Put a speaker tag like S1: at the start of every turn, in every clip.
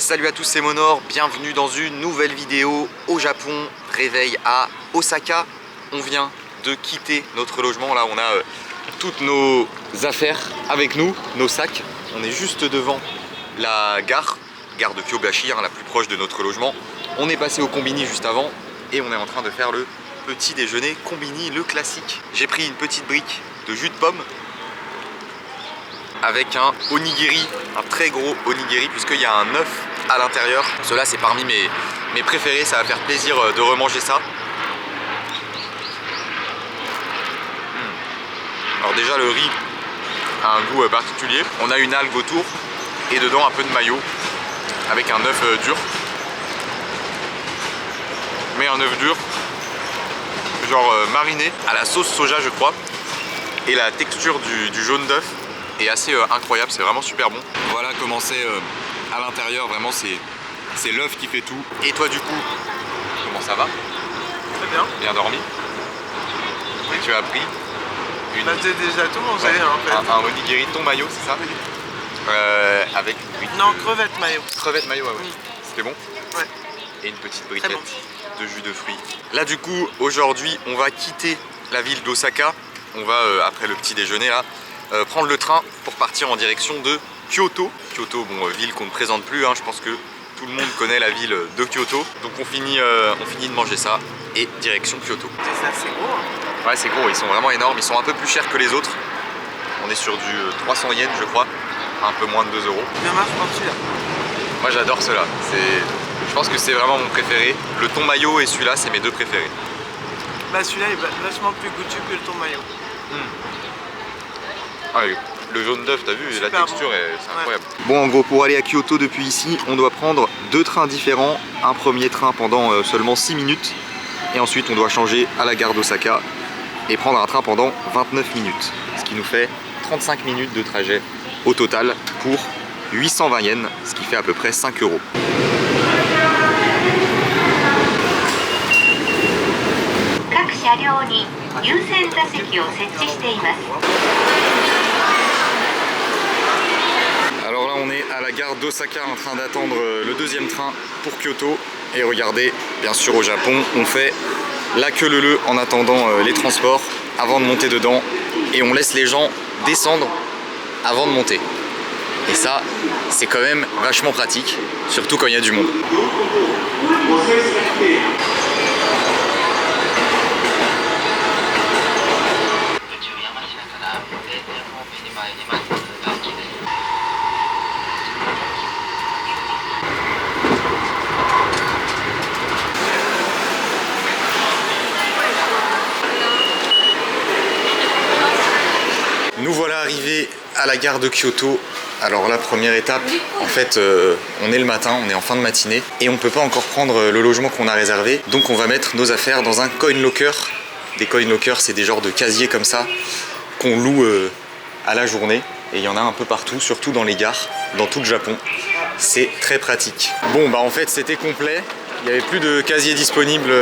S1: Salut à tous, c'est Monor, bienvenue dans une nouvelle vidéo au Japon, réveil à Osaka. On vient de quitter notre logement, là on a toutes nos affaires avec nous, nos sacs. On est juste devant la gare de Kyobashi, la plus proche de notre logement. On est passé au Combini juste avant et on est en train de faire le petit déjeuner Combini, le classique. J'ai pris une petite brique de jus de pomme avec un onigiri, un très gros onigiri puisqu'il y a un œuf à l'intérieur. Cela c'est parmi mes préférés, ça va faire plaisir de remanger ça. Alors déjà le riz a un goût particulier. On a une algue autour et dedans un peu de mayo avec un œuf dur. Mais un œuf dur genre mariné à la sauce soja je crois. Et la texture du jaune d'œuf est assez incroyable, c'est vraiment super bon. Voilà comment c'est à l'intérieur, vraiment c'est l'œuf qui fait tout. Et toi du coup, comment ça va?
S2: Très bien.
S1: Bien dormi? Oui. Et tu as pris une...
S2: Bah, j'ai déjà tout mangé en fait.
S1: Un onigiri ton mayo, c'est ça? Avec une brique
S2: Non, crevette mayo.
S1: Crevette mayo, ouais.
S2: Oui.
S1: C'était bon?
S2: Ouais.
S1: Et une petite briquette
S2: bon.
S1: de jus de fruits. Là du coup, aujourd'hui, on va quitter la ville d'Osaka. On va, après le petit déjeuner là, prendre le train pour partir en direction de Kyoto. Kyoto, bon, ville qu'on ne présente plus, je pense que tout le monde connaît la ville de Kyoto. Donc on finit de manger ça et direction Kyoto.
S2: C'est assez gros.
S1: Ouais, c'est gros, ils sont vraiment énormes, ils sont un peu plus chers que les autres. On est sur du 300 yens je crois, un peu moins de 2 euros.
S2: Bien marche par celui-là.
S1: Moi j'adore ceux-là, je pense que c'est vraiment mon préféré. Le thon mayo et celui-là, c'est mes deux préférés.
S2: Bah celui-là est vachement plus goûtu que le thon mayo.
S1: Ah, le jaune d'œuf, t'as vu,
S2: super
S1: la texture,
S2: bon.
S1: c'est incroyable. Bon, en gros, pour aller à Kyoto depuis ici, on doit prendre deux trains différents. Un premier train pendant seulement 6 minutes. Et ensuite, on doit changer à la gare d'Osaka et prendre un train pendant 29 minutes. Ce qui nous fait 35 minutes de trajet au total pour 820 yens, ce qui fait à peu près 5 euros. Alors là on est à la gare d'Osaka en train d'attendre le deuxième train pour Kyoto. Et regardez, bien sûr au Japon, on fait la queue leu en attendant les transports avant de monter dedans. Et on laisse les gens descendre avant de monter. Et ça, c'est quand même vachement pratique, surtout quand il y a du monde. Nous voilà arrivés à la gare de Kyoto. Alors la première étape, en fait, on est le matin, on est en fin de matinée et on peut pas encore prendre le logement qu'on a réservé. Donc on va mettre nos affaires dans un coin locker. Des coin lockers, c'est des genres de casiers comme ça qu'on loue à la journée. Et il y en a un peu partout, surtout dans les gares, dans tout le Japon. C'est très pratique. Bon, bah en fait, c'était complet. Il n'y avait plus de casiers disponibles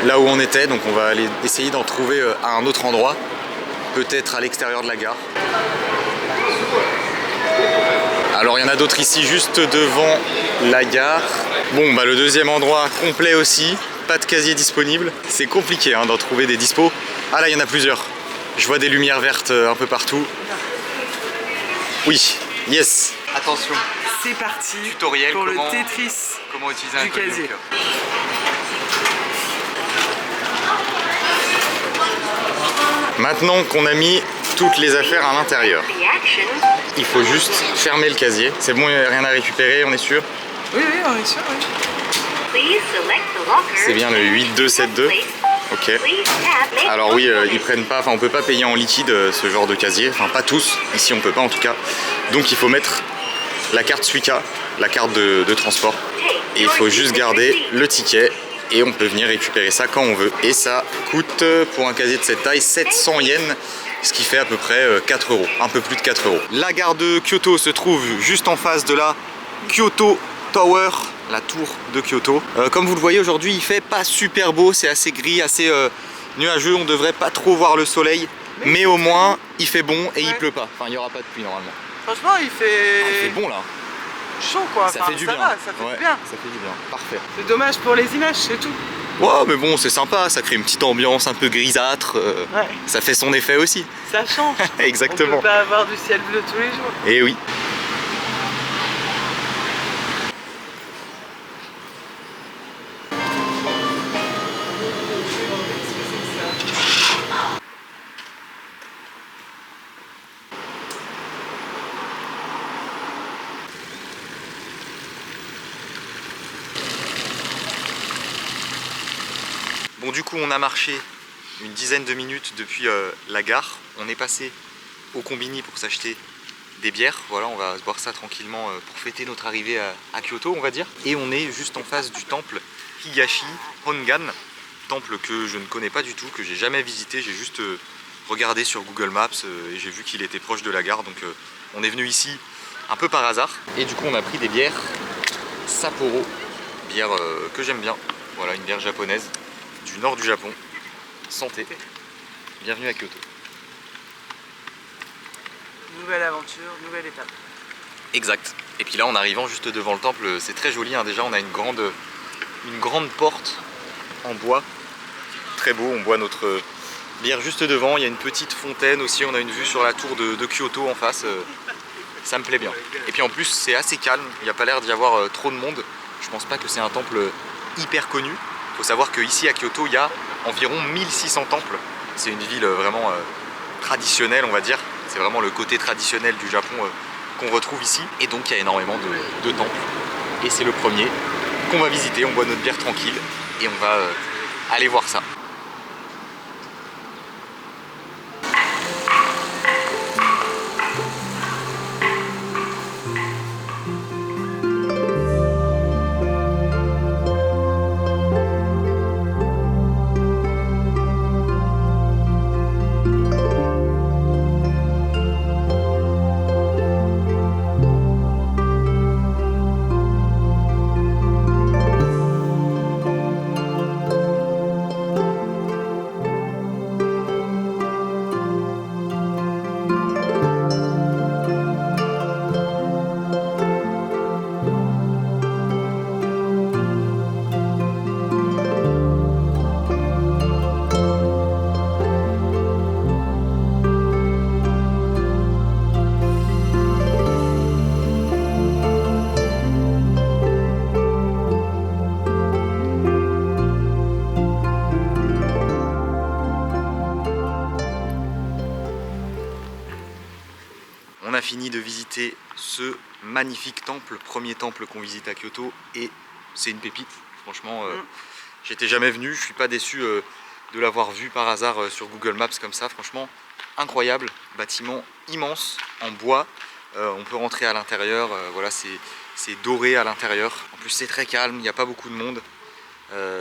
S1: là où on était. Donc on va aller essayer d'en trouver à un autre endroit. Peut-être à l'extérieur de la gare. Alors il y en a d'autres ici juste devant la gare. Bon bah le deuxième endroit complet aussi, pas de casier disponible. C'est compliqué d'en trouver des dispos. Ah là il y en a plusieurs. Je vois des lumières vertes un peu partout. Oui, yes. Attention.
S2: C'est parti
S1: Tutoriel
S2: pour
S1: comment,
S2: le Tetris
S1: comment utiliser un
S2: du casier.
S1: Maintenant qu'on a mis toutes les affaires à l'intérieur, il faut juste fermer le casier. C'est bon, il n'y a rien à récupérer, on est sûr?
S2: Oui, on est sûr, oui.
S1: C'est bien le 8272. Ok. Alors oui, ils prennent pas, on peut pas payer en liquide ce genre de casier. Enfin, pas tous. Ici, on peut pas en tout cas. Donc, il faut mettre la carte Suica, la carte de transport. Et il faut juste garder le ticket. Et on peut venir récupérer ça quand on veut. Et ça coûte, pour un casier de cette taille, 700 yens, ce qui fait à peu près 4 euros, un peu plus de 4 euros. La gare de Kyoto se trouve juste en face de la Kyoto Tower, la tour de Kyoto. Comme vous le voyez aujourd'hui, il fait pas super beau, c'est assez gris, assez nuageux, on devrait pas trop voir le soleil. Mais au moins, il fait bon et il pleut pas. Enfin, il n'y aura pas de pluie normalement.
S2: Franchement, il fait...
S1: Ah, il fait bon là.
S2: chaud quoi.
S1: Ça
S2: Enfin,
S1: fait du
S2: ça
S1: bien.
S2: va, ça fait
S1: Ouais,
S2: du bien.
S1: Ça fait du bien. Parfait.
S2: C'est dommage pour les images, c'est tout.
S1: Ouais, mais bon, c'est sympa, ça crée une petite ambiance un peu grisâtre.
S2: Ouais.
S1: Ça fait son effet aussi.
S2: Ça change.
S1: Exactement.
S2: On peut pas avoir du ciel bleu tous les jours.
S1: Et oui. Bon, du coup on a marché une dizaine de minutes depuis la gare. On est passé au Combini pour s'acheter des bières. Voilà, on va boire ça tranquillement pour fêter notre arrivée à Kyoto, on va dire. Et on est juste en face du temple Higashi Hongan, temple que je ne connais pas du tout, que j'ai jamais visité. J'ai juste regardé sur Google Maps et j'ai vu qu'il était proche de la gare. Donc on est venu ici un peu par hasard. Et du coup on a pris des bières Sapporo, bière que j'aime bien. Voilà, une bière japonaise du nord du Japon. Santé. Bienvenue à Kyoto.
S2: Nouvelle aventure, nouvelle étape.
S1: Exact. Et puis là, en arrivant juste devant le temple, c'est très joli. Hein. Déjà, on a une grande porte en bois. Très beau. On boit notre bière juste devant. Il y a une petite fontaine aussi. On a une vue sur la tour de Kyoto en face. Ça me plaît bien. Et puis en plus, c'est assez calme. Il n'y a pas l'air d'y avoir trop de monde. Je pense pas que c'est un temple hyper connu. Il faut savoir qu'ici à Kyoto, il y a environ 1600 temples. C'est une ville vraiment traditionnelle, on va dire. C'est vraiment le côté traditionnel du Japon qu'on retrouve ici. Et donc, il y a énormément de temples. Et c'est le premier qu'on va visiter. On boit notre bière tranquille et on va aller voir ça. On a fini de visiter ce magnifique temple, premier temple qu'on visite à Kyoto, et c'est une pépite. Franchement, j'étais jamais venu, je suis pas déçu de l'avoir vu par hasard sur Google Maps comme ça. Franchement, incroyable, bâtiment immense en bois. On peut rentrer à l'intérieur, voilà, c'est doré à l'intérieur. En plus, c'est très calme, il n'y a pas beaucoup de monde.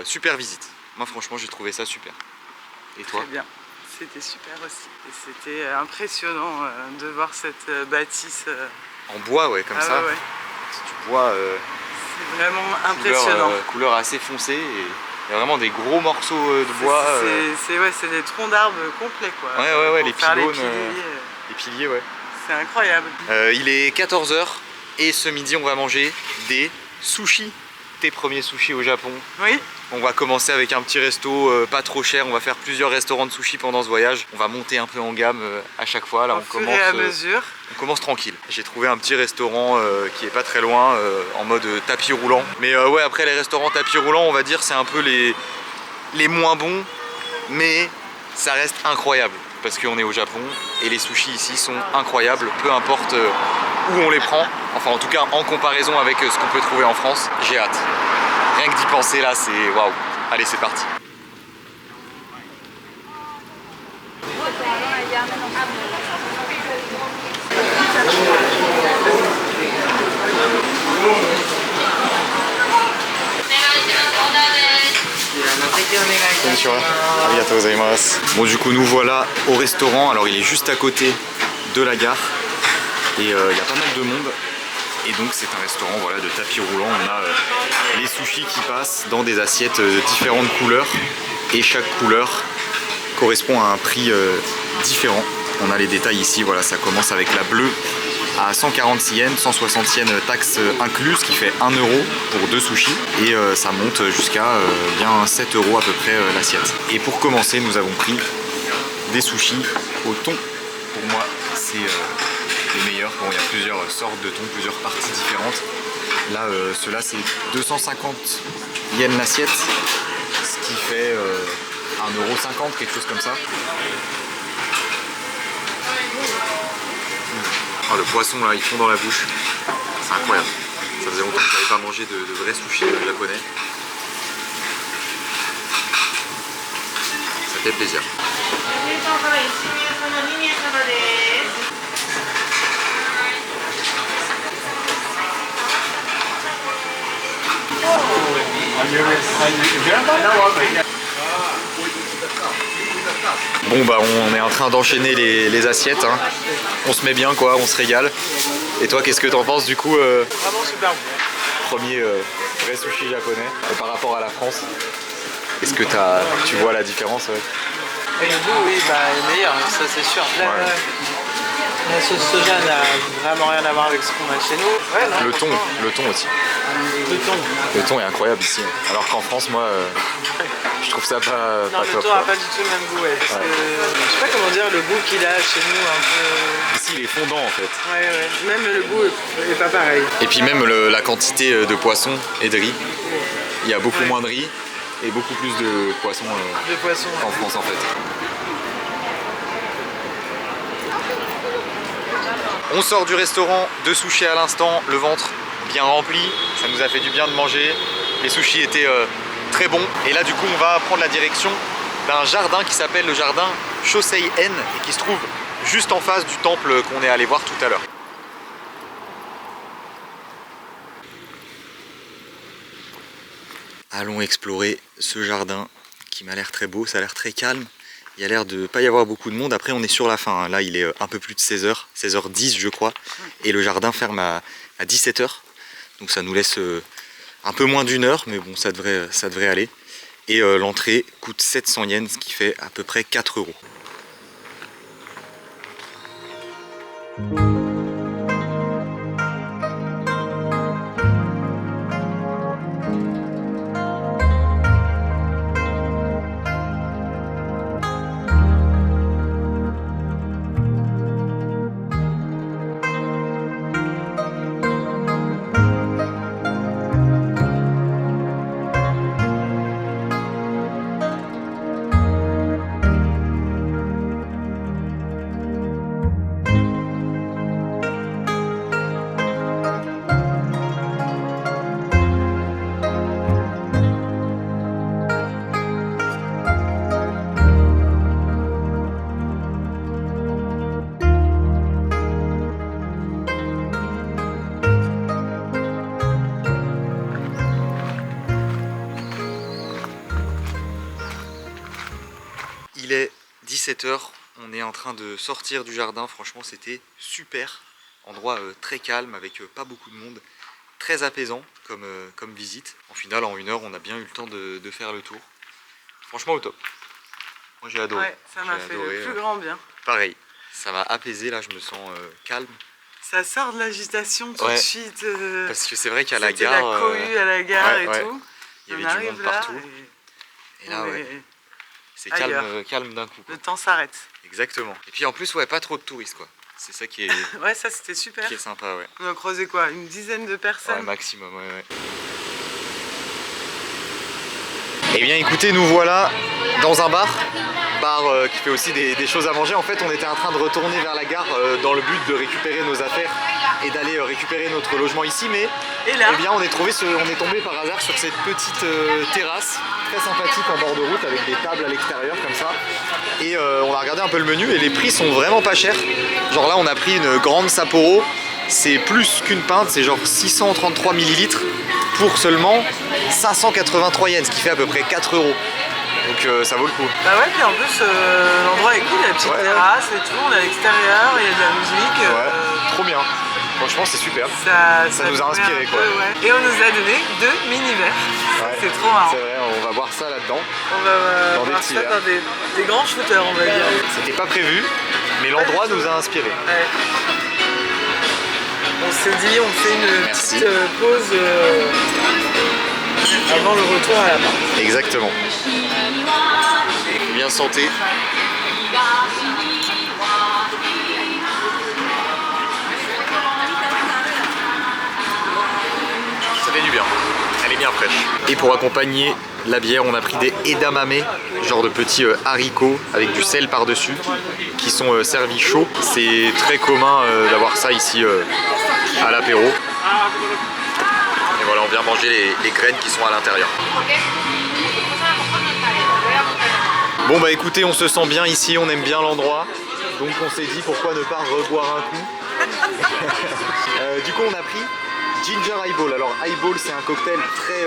S1: Super visite. Moi, franchement, j'ai trouvé ça super. Et toi ?
S2: Très bien. C'était super aussi. Et c'était impressionnant de voir cette bâtisse.
S1: En bois, ouais, comme ça.
S2: Ouais, ouais.
S1: C'est du bois.
S2: C'est vraiment impressionnant.
S1: Couleur assez foncée. Et il y a vraiment des gros morceaux de bois.
S2: C'est des troncs d'arbres complets, quoi.
S1: Ouais, les pylônes.
S2: Les
S1: piliers, ouais.
S2: C'est incroyable.
S1: Il est 14 h et ce midi, on va manger des sushis. Tes premiers sushis au Japon.
S2: Oui.
S1: On va commencer avec un petit resto pas trop cher. On va faire plusieurs restaurants de sushis pendant ce voyage. On va monter un peu en gamme à chaque fois. Là,
S2: au fur et à mesure.
S1: On commence tranquille. J'ai trouvé un petit restaurant qui est pas très loin, en mode tapis roulant. Mais ouais, après les restaurants tapis roulants, on va dire c'est un peu les moins bons, mais ça reste incroyable parce qu'on est au Japon et les sushis ici sont incroyables, peu importe où on les prend. Enfin, en tout cas, en comparaison avec ce qu'on peut trouver en France, j'ai hâte. Rien que d'y penser là, c'est waouh. Allez, c'est parti. Bon, du coup, nous voilà au restaurant. Alors, il est juste à côté de la gare et il y a pas mal de monde. Et donc c'est un restaurant, voilà, de tapis roulant. On a les sushis qui passent dans des assiettes de différentes couleurs. Et chaque couleur correspond à un prix différent. On a les détails ici, voilà, ça commence avec la bleue à 146 yens, 160 yens taxes incluses, ce qui fait 1 euro pour 2 sushis. Et ça monte jusqu'à bien 7 euros à peu près l'assiette. Et pour commencer, nous avons pris des sushis au thon. Pour moi, c'est les meilleurs. Bon, il y a plusieurs sortes de thon, plusieurs parties différentes. Là, ceux-là, c'est 250 yens l'assiette, ce qui fait 1,50 €, quelque chose comme ça. Oh, le poisson, là, il fond dans la bouche. C'est incroyable. Ça faisait longtemps que je n'avais pas mangé de vrais sushis japonais. Ça fait plaisir. Bon bah on est en train d'enchaîner les assiettes, hein. On se met bien quoi, on se régale. Et toi qu'est-ce que t'en penses du coup
S2: Vraiment super bon.
S1: Premier vrai sushi japonais par rapport à la France. Est-ce que tu vois la différence
S2: Et le goût oui bah est meilleur, ça c'est sûr. Là,
S1: ouais.
S2: La sauce soja n'a vraiment rien à voir avec ce qu'on a chez nous. Ouais, non,
S1: le thon aussi. Le thon est incroyable ici. Alors qu'en France, moi, je trouve ça pas
S2: non,
S1: top.
S2: Le thon n'a pas du tout le même goût. Ouais, parce que, je sais pas comment dire, le goût qu'il a chez nous un peu.
S1: Ici, il est fondant en fait.
S2: Ouais. Même le goût est pas pareil.
S1: Et puis même la quantité de poisson et de riz. Il y a beaucoup moins de riz et beaucoup plus de poisson en France en fait. On sort du restaurant, 2 sushis à l'instant, le ventre bien rempli, ça nous a fait du bien de manger. Les sushis étaient très bons. Et là du coup on va prendre la direction d'un jardin qui s'appelle le jardin Shosei-en et qui se trouve juste en face du temple qu'on est allé voir tout à l'heure. Allons explorer ce jardin qui m'a l'air très beau, ça a l'air très calme. Il y a l'air de pas y avoir beaucoup de monde. Après on est sur la fin, hein. Là il est un peu plus de 16h, 16h10 je crois. Et le jardin ferme à 17h. Donc ça nous laisse un peu moins d'1 heure, mais bon ça devrait aller. Et l'entrée coûte 700 yens, ce qui fait à peu près 4 euros. Il est 17h, on est en train de sortir du jardin, franchement c'était super, endroit très calme avec pas beaucoup de monde, très apaisant comme visite. En final en 1 heure on a bien eu le temps de faire le tour, franchement au top. Moi j'ai adoré.
S2: Ouais, ça m'a fait le plus grand bien.
S1: Pareil, ça m'a apaisé, là je me sens calme.
S2: Ça sort de l'agitation tout de suite.
S1: Parce que c'est vrai qu'à la gare...
S2: la cohue à la gare et tout.
S1: Il y avait du monde partout. Et là c'est calme d'un coup.
S2: Le temps s'arrête.
S1: Exactement. Et puis en plus pas trop de touristes quoi. C'est ça qui est...
S2: ouais ça c'était super.
S1: Qui est sympa
S2: On a croisé quoi, une dizaine de personnes?
S1: Ouais maximum Eh bien écoutez, nous voilà dans un bar qui fait aussi des choses à manger. En fait on était en train de retourner vers la gare dans le but de récupérer nos affaires et d'aller récupérer notre logement ici, mais eh bien on est tombé par hasard sur cette petite terrasse très sympathique en bord de route avec des tables à l'extérieur comme ça, et on a regardé un peu le menu et les prix sont vraiment pas chers. Genre là on a pris une grande Sapporo, c'est plus qu'une pinte, c'est genre 633 ml pour seulement 583 yens, ce qui fait à peu près 4 euros. Donc ça vaut le coup.
S2: Bah ouais, puis en plus l'endroit est cool, il y a une petite terrasse et tout, on est à l'extérieur, il y a de la musique.
S1: Trop bien. Franchement c'est super. Ça nous a inspiré quoi.
S2: Et on nous a donné 2 mini-verres. C'est trop marrant.
S1: C'est vrai, on va boire ça là-dedans.
S2: On va boire ça dans des grands shooters on va dire.
S1: C'était pas prévu, mais l'endroit nous a inspiré.
S2: on s'est dit on fait une
S1: Merci.
S2: petite pause avant le retour à l'appart.
S1: Exactement. Bien santé. Ça fait du bien. Elle est bien fraîche. Et pour accompagner la bière, on a pris des edamame, genre de petits haricots avec du sel par-dessus, qui sont servis chauds. C'est très commun d'avoir ça ici à l'apéro. Et voilà, on vient manger les graines qui sont à l'intérieur. Bon bah écoutez, on se sent bien ici, on aime bien l'endroit. Donc on s'est dit pourquoi ne pas reboire un coup. Du coup on a pris Ginger Highball. Alors Highball c'est un cocktail très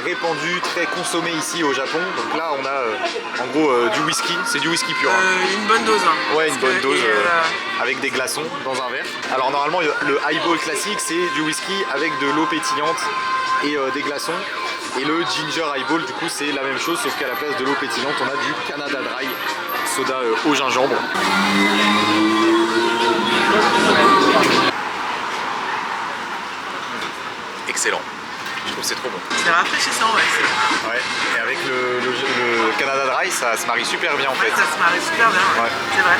S1: répandu, très consommé ici au Japon. Donc là on a en gros du whisky, c'est du whisky pur. Hein.
S2: Une bonne dose. Hein.
S1: Ouais, une bonne dose avec des glaçons dans un verre. Alors normalement le Highball classique c'est du whisky avec de l'eau pétillante et des glaçons. Et le Ginger Highball du coup c'est la même chose sauf qu'à la place de l'eau pétillante on a du Canada Dry, soda au gingembre. Excellent, je trouve que c'est trop bon.
S2: C'est rafraîchissant, ouais.
S1: Ouais, et avec le Canada Dry ça se marie super bien en fait.
S2: Ça se marie super bien, ouais. C'est vrai.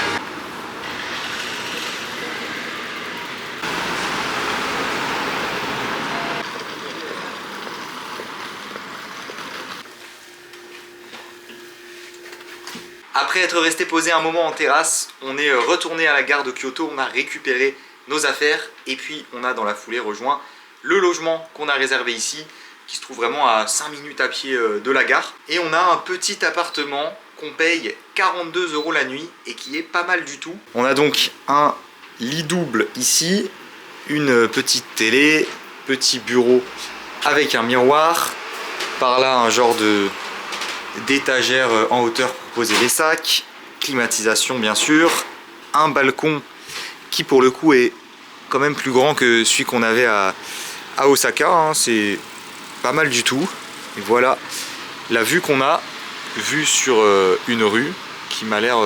S1: Après être resté posé un moment en terrasse, on est retourné à la gare de Kyoto, on a récupéré nos affaires et puis on a dans la foulée rejoint le logement qu'on a réservé ici, qui se trouve vraiment à 5 minutes à pied de la gare. Et on a un petit appartement qu'on paye 42 € la nuit et qui est pas mal du tout. On a donc un lit double ici, une petite télé, petit bureau avec un miroir, par là un genre d'étagère en hauteur pour poser les sacs, climatisation bien sûr, un balcon qui pour le coup est quand même plus grand que celui qu'on avait à Osaka, hein. C'est pas mal du tout. Et voilà la vue qu'on a, vue sur une rue qui m'a l'air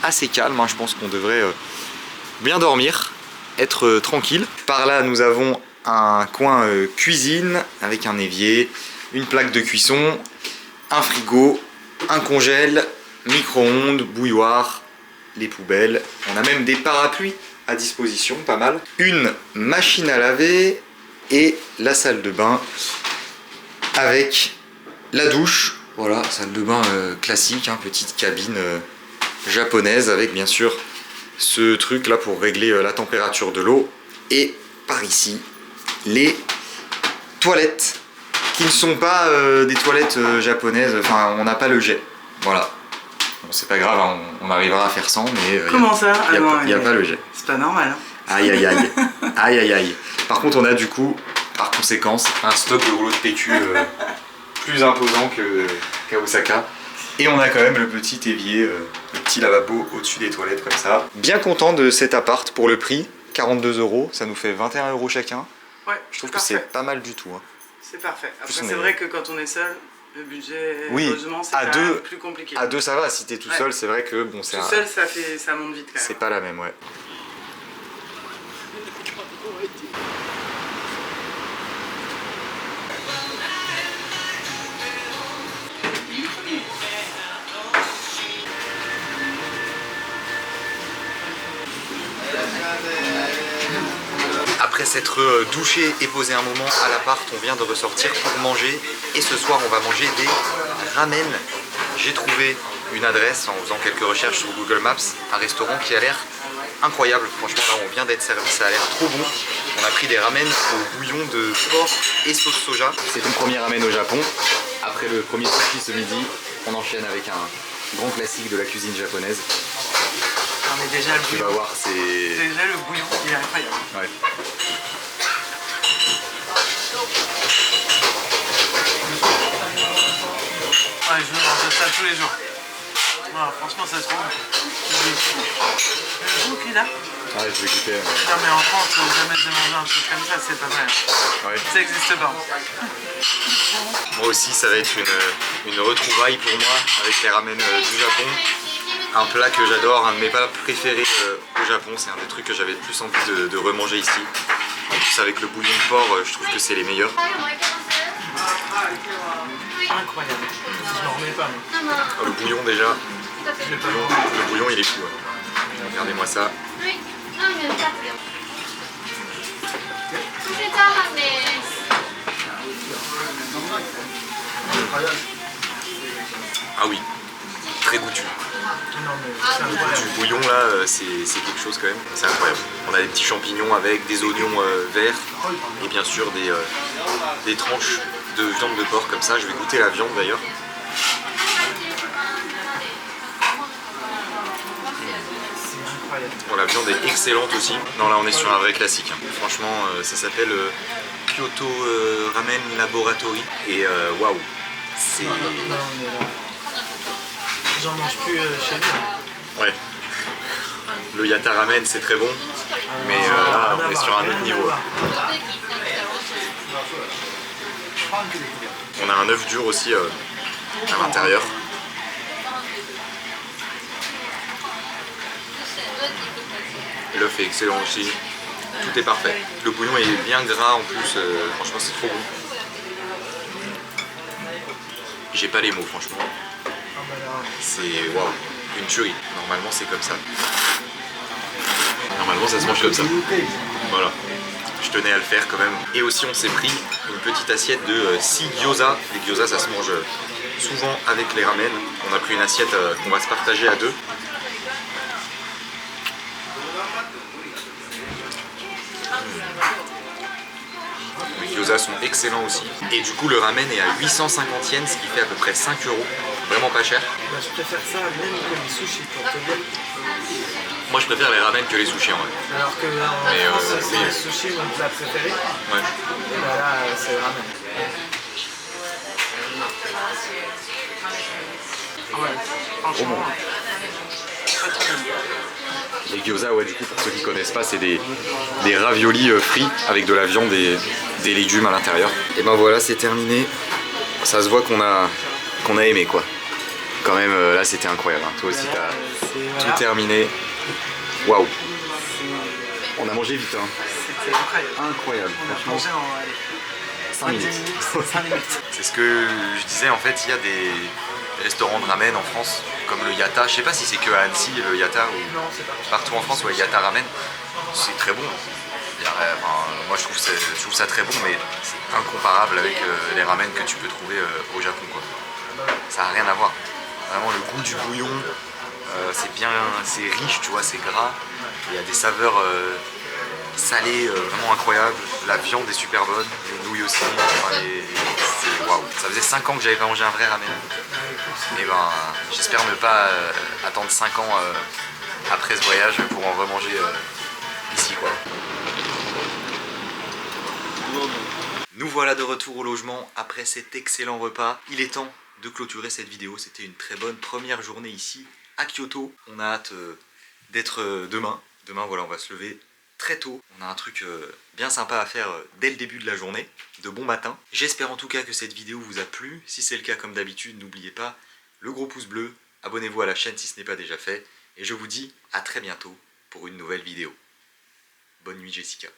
S1: assez calme, hein. Je pense qu'on devrait bien dormir, être tranquille. Par là nous avons un coin cuisine avec un évier, une plaque de cuisson, un frigo, un congèle, micro-ondes, bouilloire, les poubelles. On a même des parapluies à disposition, pas mal. Une machine à laver et la salle de bain avec la douche. Voilà, salle de bain classique, hein, petite cabine japonaise avec bien sûr ce truc là pour régler la température de l'eau. Et par ici, les toilettes qui ne sont pas des toilettes japonaises, enfin on n'a pas le jet, voilà. Bon, c'est pas grave, hein, on arrivera à faire sans, mais
S2: comment ça?
S1: Il n'y a pas le jet.
S2: C'est pas normal. Hein.
S1: Aïe aïe aïe, aïe aïe aïe. Par contre on a du coup, par conséquence, un stock de rouleaux de PQ plus imposant qu'à Osaka. Et on a quand même le petit évier, le petit lavabo au-dessus des toilettes comme ça. Bien content de cet appart pour le prix, 42 €, ça nous fait 21 € chacun.
S2: Ouais,
S1: je trouve que c'est pas mal du tout. Hein.
S2: C'est parfait. Après c'est vrai que quand on est seul, le budget logement c'est plus compliqué.
S1: À deux ça va, si t'es tout seul c'est vrai que bon c'est
S2: tout seul ça monte vite quand même.
S1: C'est pas la même, ouais. Après s'être douché et posé un moment à l'appart, on vient de ressortir pour manger. Et ce soir, on va manger des ramen. J'ai trouvé une adresse en faisant quelques recherches sur Google Maps, un restaurant qui a l'air incroyable. Franchement, là, on vient d'être servi, ça a l'air trop bon. On a pris des ramen au bouillon de porc et sauce soja. C'est ton premier ramen au Japon. Après le premier sushi ce midi, on enchaîne avec un grand classique de la cuisine japonaise.
S2: Non, mais déjà le bouillon.
S1: Tu vas voir, c'est...
S2: Déjà le bouillon, il est incroyable.
S1: Ouais.
S2: Ouais, je veux manger ça tous les jours. Voilà, franchement, ça se trouve. Le goût qu'il a.
S1: Ouais, je vais goûter.
S2: Non, mais en France, jamais de manger un truc comme ça, c'est pas vrai.
S1: Ouais.
S2: Ça n'existe pas.
S1: Moi aussi, ça va être une retrouvaille pour moi avec les ramen du Japon. Un plat que j'adore, un de mes plats préférés au Japon. C'est un des trucs que j'avais le plus envie de remanger ici. En plus avec le bouillon de porc, je trouve que c'est les meilleurs.
S2: Incroyable. Je m'en remets pas. Mais...
S1: Oh, le bouillon déjà, le bouillon il est fou. Hein. Regardez-moi ça. Ah oui, très goûtu. Du bouillon là, c'est quelque chose quand même, c'est incroyable. On a des petits champignons avec des oignons verts et bien sûr des tranches de viande de porc comme ça. Je vais goûter la viande d'ailleurs. Bon, la viande est excellente aussi. Non là on est sur un vrai classique. Hein. Franchement ça s'appelle Kyoto Ramen Laboratory et waouh, c'est...
S2: J'en mange plus chez lui.
S1: Ouais. Le Yata Ramen c'est très bon, mais là on est sur un autre niveau. On a un œuf dur aussi à l'intérieur. L'œuf est excellent aussi. Tout est parfait. Le bouillon est bien gras en plus, franchement c'est trop bon. J'ai pas les mots franchement. C'est waouh, une tuerie. Normalement c'est comme ça. Normalement ça se mange comme ça. Voilà. Je tenais à le faire quand même. Et aussi on s'est pris une petite assiette de 6 gyoza. Les gyoza ça se mange souvent avec les ramen. On a pris une assiette qu'on va se partager à deux. Les gyoza sont excellents aussi. Et du coup le ramen est à 850 yens, ce qui fait à peu près 5 €. Vraiment pas cher.
S2: Bah, je préfère ça même que les sushis pour te dire.
S1: Moi je préfère les ramen que les sushis en vrai.
S2: Alors que en France c'est les sushis mon plat préféré.
S1: Ouais.
S2: Et bah là c'est le ramen. Ouais, franchement. Très très bon.
S1: Les gyoza, ouais, du coup, pour ceux qui connaissent pas, c'est des raviolis frits avec de la viande et des légumes à l'intérieur. Et ben voilà, c'est terminé. Ça se voit qu'on a aimé quoi. Quand même, là c'était incroyable. Hein. Toi aussi, t'as tout terminé. Waouh. On a mangé vite. Hein.
S2: C'était incroyable.
S1: Incroyable.
S2: On a mangé en
S1: 5 minutes.
S2: 5 minutes.
S1: C'est ce que je disais, en fait, il y a des restaurants de ramen en France, comme le Yata. Je sais pas si c'est que à Annecy, le Yata, ou partout en France, ouais, Yata Ramen. C'est très bon. Moi je trouve ça très bon, mais c'est incomparable avec les ramen que tu peux trouver au Japon quoi. Ça n'a rien à voir. Vraiment le goût du bouillon, c'est riche, tu vois, c'est gras. Il y a des saveurs salées vraiment incroyables. La viande est super bonne, les nouilles aussi. Waouh. Ça faisait 5 ans que j'avais pas mangé un vrai ramen. Et ben j'espère ne pas attendre 5 ans après ce voyage pour en remanger ici quoi. Nous voilà de retour au logement après cet excellent repas. Il est temps de clôturer cette vidéo. C'était une très bonne première journée ici à Kyoto. On a hâte d'être demain. Demain voilà, on va se lever très tôt. On a un truc bien sympa à faire dès le début de la journée. De bon matin. J'espère en tout cas que cette vidéo vous a plu. Si c'est le cas comme d'habitude, n'oubliez pas le gros pouce bleu. Abonnez-vous à la chaîne si ce n'est pas déjà fait. Et je vous dis à très bientôt pour une nouvelle vidéo. Bonne nuit Jessica.